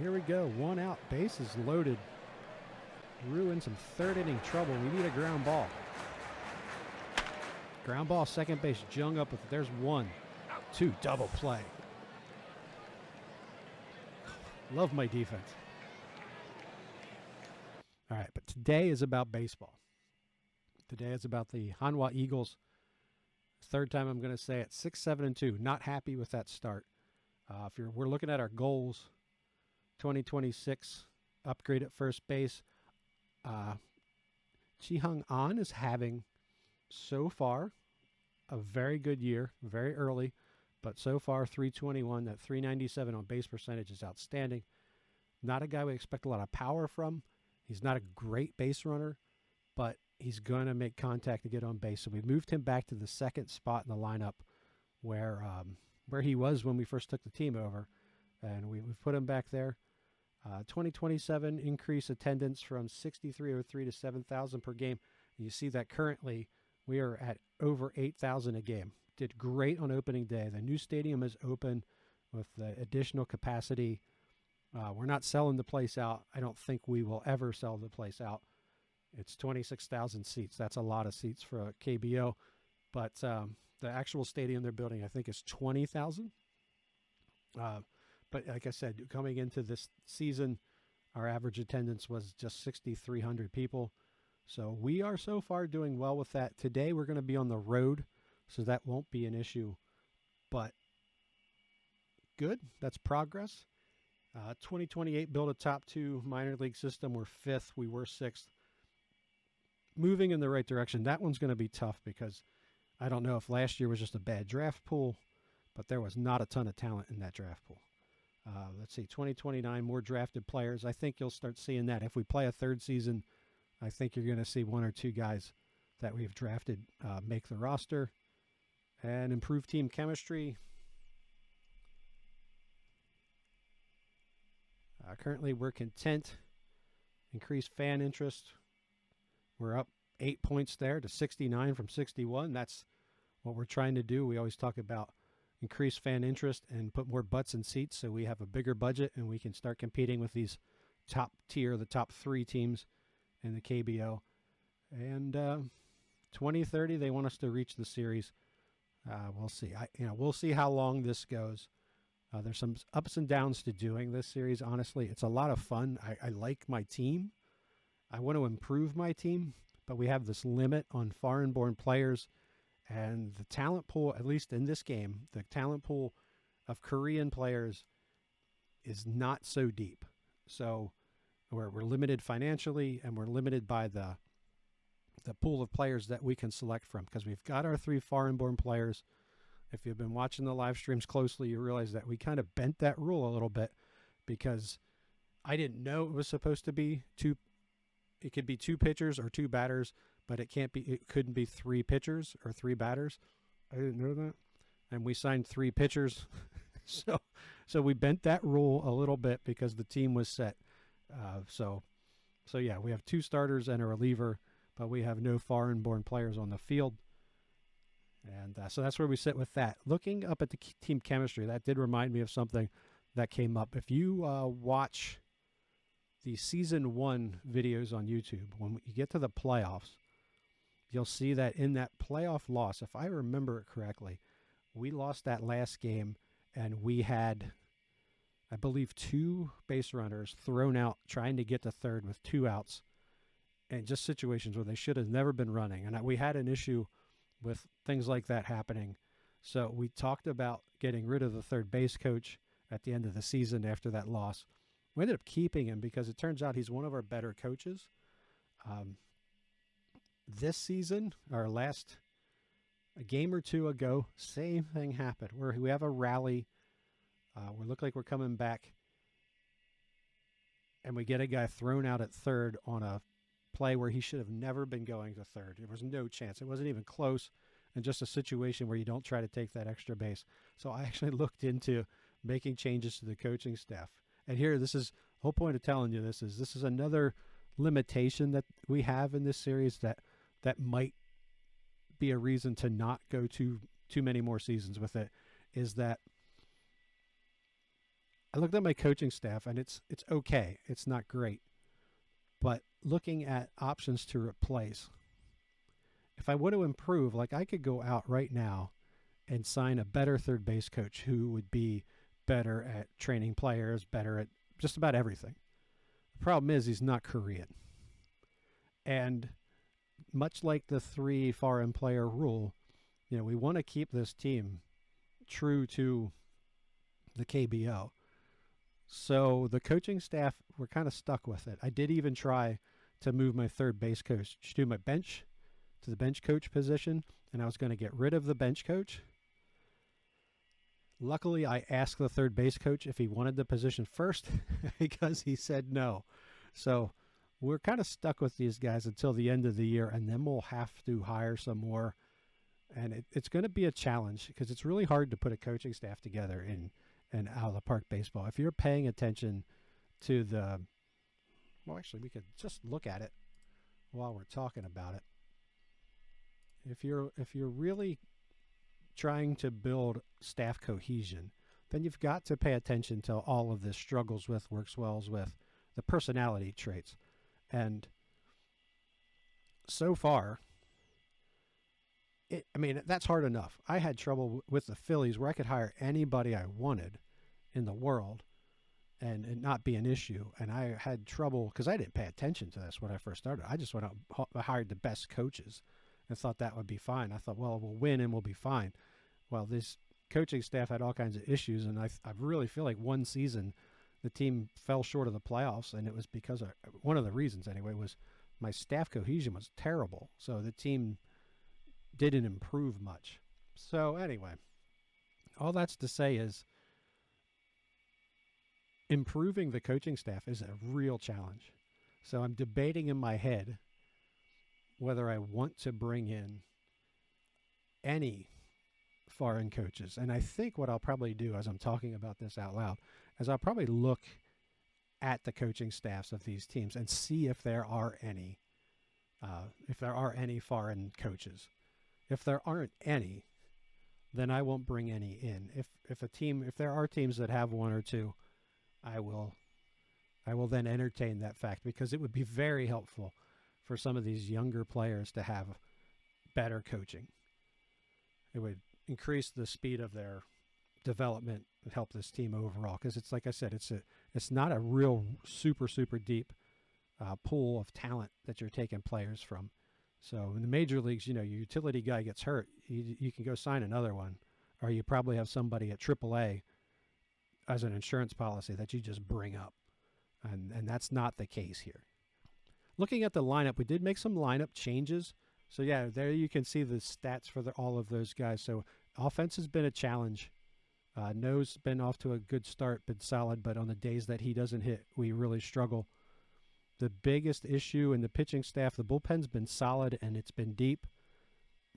Here we go. 1 out. Bases loaded. Rue in some third inning trouble. We need a ground ball. Ground ball, second base. Jung up with it. There's 1. Out 2. Double play. Love my defense. All right, but today is about baseball. Today is about the Hanwha Eagles. Third time I'm going to say it. 6-7-2. Not happy with that start. We're looking at our goals. 2026 upgrade at first base. Chi-Hung An is having so far a very good year, very early, but so far 321. That 397 on base percentage is outstanding. Not a guy we expect a lot of power from. He's not a great base runner, but he's going to make contact to get on base. So we moved him back to the second spot in the lineup where he was when we first took the team over, and we've put him back there. 2027 increase attendance from 6,303 to 7,000 per game. You see that currently we are at over 8,000 a game. Did great on opening day. The new stadium is open with the additional capacity. We're not selling the place out. I don't think we will ever sell the place out. It's 26,000 seats. That's a lot of seats for a KBO. But the actual stadium they're building, I think, is 20,000. But like I said, coming into this season, our average attendance was just 6,300 people. So we are so far doing well with that. Today we're going to be on the road, so that won't be an issue. But good. That's progress. 2028 build a top 2 minor league system. We're 5th. We were 6th. Moving in the right direction. That one's going to be tough because I don't know if last year was just a bad draft pool, but there was not a ton of talent in that draft pool. Let's see, 2029, more drafted players. I think you'll start seeing that. If we play a third season, I think you're going to see 1 or 2 guys that we've drafted make the roster. And improve team chemistry. Currently, we're content. Increased fan interest. We're up 8 points there to 69 from 61. That's what we're trying to do. We always talk about increase fan interest and put more butts in seats so we have a bigger budget and we can start competing with these top tier, the top 3 teams in the KBO. And 2030, they want us to reach the series. We'll see. We'll see how long this goes. There's some ups and downs to doing this series. Honestly, it's a lot of fun. I like my team. I want to improve my team, but we have this limit on foreign-born players. And the talent pool, at least in this game, the talent pool of Korean players is not so deep. So we're limited financially, and we're limited by the pool of players that we can select from, because we've got our 3 foreign-born players. If you've been watching the live streams closely, you realize that we kind of bent that rule a little bit because I didn't know it was supposed to be 2. It could be 2 pitchers or 2 batters, but it couldn't be 3 pitchers or 3 batters. I didn't know that. And we signed 3 pitchers. so we bent that rule a little bit because the team was set. So yeah, we have 2 starters and a reliever, but we have no foreign-born players on the field. And so that's where we sit with that. Looking up at the team chemistry, that did remind me of something that came up. If you watch the season 1 videos on YouTube, when you get to the playoffs, you'll see that in that playoff loss, if I remember it correctly, we lost that last game and we had, I believe, 2 base runners thrown out trying to get to third with 2 outs, and just situations where they should have never been running. And we had an issue with things like that happening. So we talked about getting rid of the third base coach at the end of the season after that loss. We ended up keeping him because it turns out he's one of our better coaches. This season, a game or 2 ago, same thing happened. We have a rally. We look like we're coming back, and we get a guy thrown out at third on a play where he should have never been going to third. There was no chance. It wasn't even close, and just a situation where you don't try to take that extra base. So I actually looked into making changes to the coaching staff. And here, this is the whole point of telling you this is another limitation that we have in this series that might be a reason to not go too many more seasons with it, is that I looked at my coaching staff, and it's okay. It's not great. But looking at options to replace, if I want to improve, like I could go out right now and sign a better third base coach who would be better at training players, better at just about everything. The problem is he's not Korean. And much like the 3 foreign player rule, we want to keep this team true to the KBO. So the coaching staff, we're kind of stuck with it. I did even try to move my third base coach to my bench, to the bench coach position, and I was going to get rid of the bench coach. Luckily, I asked the third base coach if he wanted the position first because he said no. So we're kind of stuck with these guys until the end of the year, and then we'll have to hire some more. And it's going to be a challenge because it's really hard to put a coaching staff together in out of the park baseball. If you're paying attention to well, actually, we could just look at it while we're talking about it. If you're really trying to build staff cohesion, then you've got to pay attention to all of this struggles with, works wells with, the personality traits. And so far, that's hard enough. I had trouble with the Phillies where I could hire anybody I wanted in the world and it not be an issue. And I had trouble because I didn't pay attention to this when I first started. I just went out and hired the best coaches and thought that would be fine. I thought, well, we'll win and we'll be fine. Well, this coaching staff had all kinds of issues, and I really feel like one season the team fell short of the playoffs, and it was because one of the reasons anyway was my staff cohesion was terrible. So the team didn't improve much. So anyway, all that's to say is improving the coaching staff is a real challenge. So I'm debating in my head whether I want to bring in any foreign coaches. And I think what I'll probably do as I'm talking about this out loud is I'll probably look at the coaching staffs of these teams and see if there are any foreign coaches. If there aren't any, then I won't bring any in. If there are teams that have one or two, I will then entertain that fact because it would be very helpful for some of these younger players to have better coaching. It would increase the speed of their development and help this team overall because it's like I said, it's not a real super deep pool of talent that you're taking players from. So in the major leagues, your utility guy gets hurt, you can go sign another one, or you probably have somebody at AAA as an insurance policy that you just bring up, and that's not the case here. Looking at the lineup, we did make some lineup changes. So yeah, there you can see the stats for all of those guys. So offense has been a challenge. No's been off to a good start, been solid, but on the days that he doesn't hit, we really struggle. The biggest issue in the pitching staff, the bullpen's been solid and it's been deep.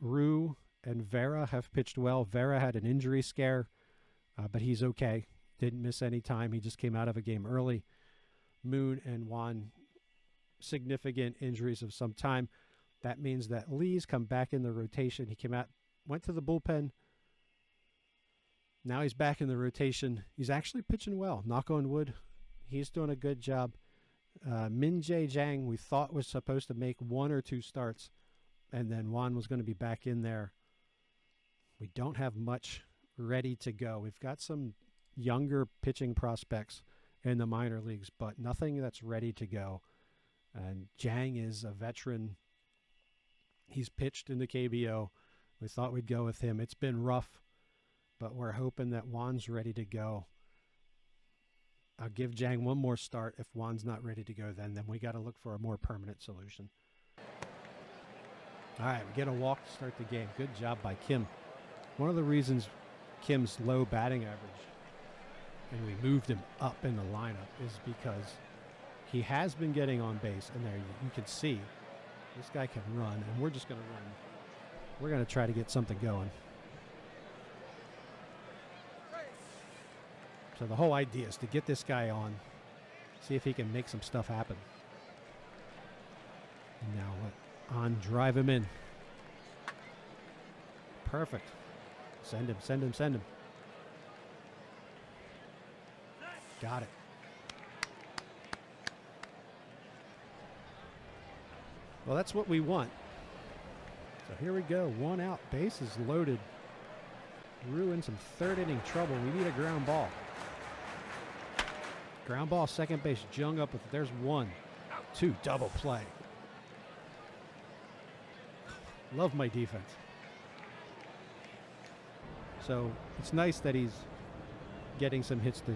Rue and Vera have pitched well. Vera had an injury scare, but he's okay. Didn't miss any time. He just came out of a game early. Moon and Juan, significant injuries of some time. That means that Lee's come back in the rotation. He came out, went to the bullpen. Now he's back in the rotation. He's actually pitching well. Knock on wood. He's doing a good job. Min-Jae Jang, we thought was supposed to make 1 or 2 starts, and then Juan was going to be back in there. We don't have much ready to go. We've got some younger pitching prospects in the minor leagues, but nothing that's ready to go. And Jang is a veteran. He's pitched in the KBO. We thought we'd go with him. It's been rough, but we're hoping that Juan's ready to go. I'll give Jang one more start. If Juan's not ready to go, then we got to look for a more permanent solution. All right, we get a walk to start the game. Good job by Kim. One of the reasons Kim's low batting average and we moved him up in the lineup is because he has been getting on base, and there you can see this guy can run, and we're just going to run. We're going to try to get something going. So the whole idea is to get this guy on, see if he can make some stuff happen. And now let On drive him in. Perfect. Send him. Got it. Well, that's what we want. So here we go. 1 out. Bases loaded. Rue in some third inning trouble. We need a ground ball. Ground ball, second base. Jung up with it. There's 1. 2. Double play. Love my defense. So it's nice that he's getting some hits to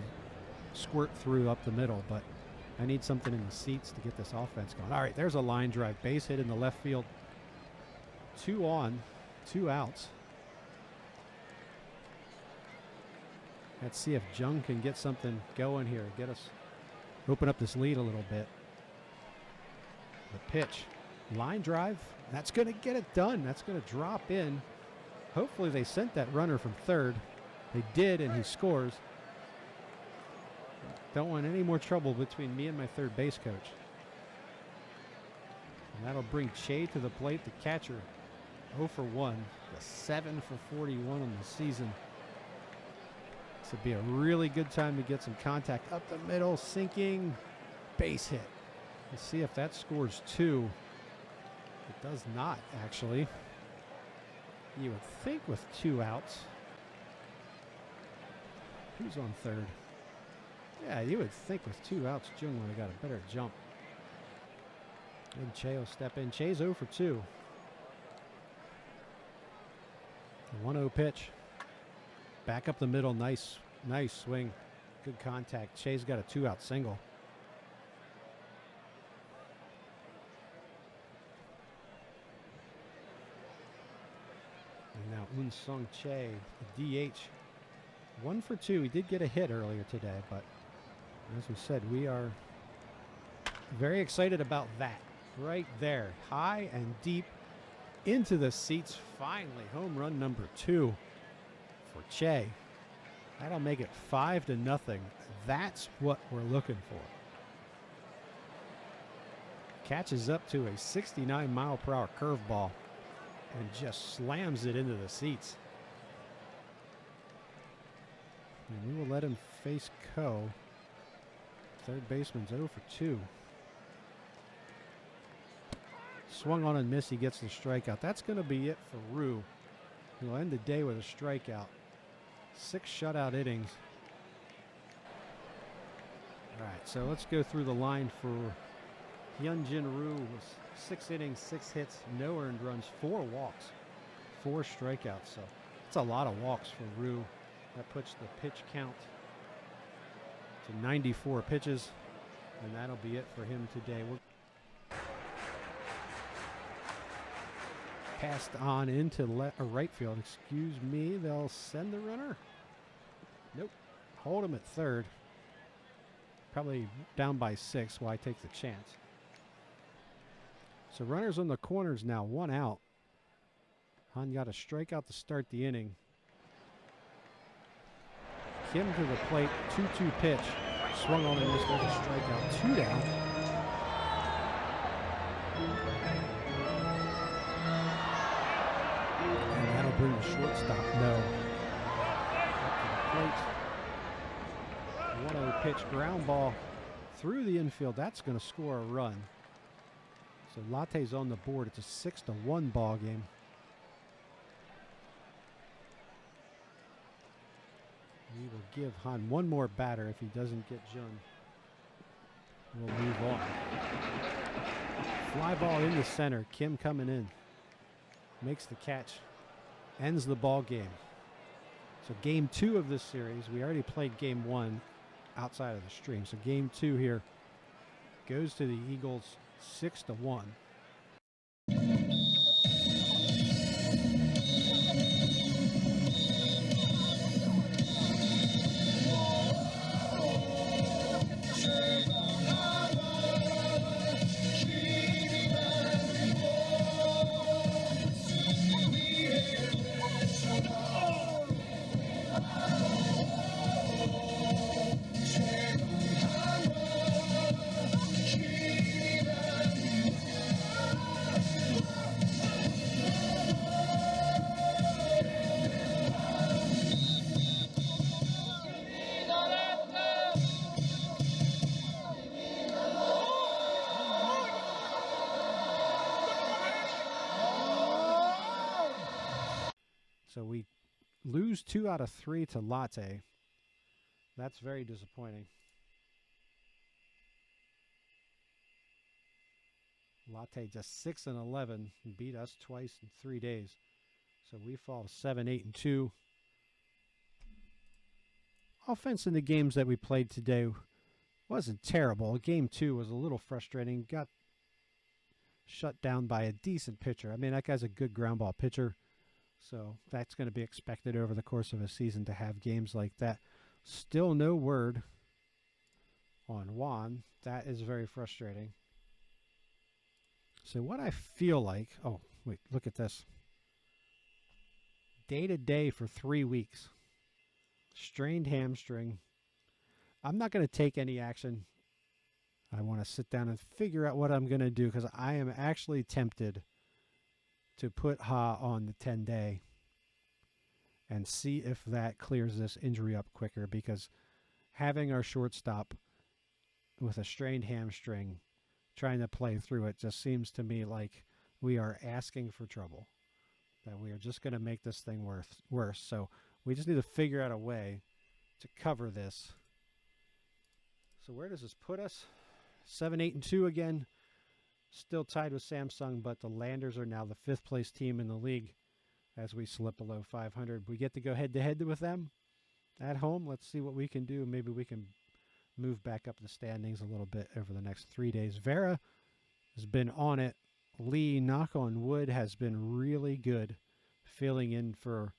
squirt through up the middle, but I need something in the seats to get this offense going. All right, there's a line drive. Base hit in the left field. 2 on, 2 outs. Let's see if Jung can get something going here. Get us, open up this lead a little bit. The pitch. Line drive. That's going to get it done. That's going to drop in. Hopefully they sent that runner from third. They did, and he scores. Don't want any more trouble between me and my third base coach. And that'll bring Che to the plate, the catcher. 0 for 1. A 7 for 41 on the season. This would be a really good time to get some contact up the middle, sinking, base hit. Let's see if that scores 2. It does not, actually. You would think with 2 outs. Who's on third? Yeah, you would think with 2 outs, Jung would have got a better jump. And Che will step in. Che's 0 for 2. 1-0 pitch. Back up the middle. Nice swing. Good contact. Che's got a 2-out single. And now Unsung Che, the DH. 1 for 2. He did get a hit earlier today, but as we said, we are very excited about that. Right there. High and deep into the seats. Finally, home run number 2 for Che. That'll make it 5-0. That's what we're looking for. Catches up to a 69-mile-per-hour curveball and just slams it into the seats. And we will let him face Ko. Third baseman's 0 for 2. Swung on and missed. He gets the strikeout. That's going to be it for Rue. He'll end the day with a strikeout. 6 shutout innings. All right, so let's go through the line for Hyunjin Rue. 6 innings, 6 hits, no earned runs, 4 walks, 4 strikeouts. So it's a lot of walks for Rue. That puts the pitch count to 94 pitches, and that'll be it for him today. Passed on into right field. Excuse me. They'll send the runner. Nope. Hold him at third. Probably down by 6 while I take the chance. So runners on the corners now. 1 out. Han got a strikeout to start the inning. Kim to the plate. 2-2 pitch. Swung on and missed with a strikeout. 2 down. Bring the shortstop. No. Up to the plate. 1-0 pitch. Ground ball through the infield. That's going to score a run. So Latte's on the board. It's a 6-1 ball game. We will give Han one more batter. If he doesn't get Jun, we'll move on. Fly ball into center. Kim coming in. Makes the catch. Ends the ball game. So game 2 of this series, we already played game 1 outside of the stream. So game 2 here goes to the Eagles 6-1. So we lose 2 out of 3 to Latte. That's very disappointing. Latte just 6-11 and beat us twice in 3 days. So we fall 7-8-2. Offense in the games that we played today wasn't terrible. Game 2 was a little frustrating. Got shut down by a decent pitcher. I mean, that guy's a good ground ball pitcher. So that's going to be expected over the course of a season to have games like that. Still no word on Juan. That is very frustrating. So what I feel like, oh, wait, look at this. Day to day for 3 weeks. Strained hamstring. I'm not going to take any action. I want to sit down and figure out what I'm going to do because I am actually tempted to put Ha on the 10-day and see if that clears this injury up quicker, because having our shortstop with a strained hamstring trying to play through it just seems to me like we are asking for trouble, that we are just going to make this thing worse. So we just need to figure out a way to cover this. So where does this put us? 7-8-2 again. Still tied with Samsung, but the Landers are now the 5th place team in the league as we slip below 500. We get to go head-to-head with them at home. Let's see what we can do. Maybe we can move back up the standings a little bit over the next 3 days. Vera has been on it. Lee, knock on wood, has been really good filling in for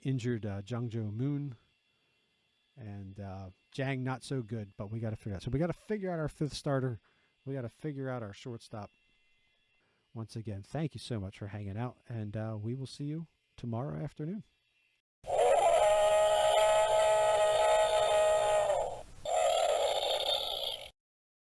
injured Jungjo Moon. And Jang, not so good, but we got to figure out. So we got to figure out our 5th starter. We got to figure out our shortstop. Once again, thank you so much for hanging out, and we will see you tomorrow afternoon.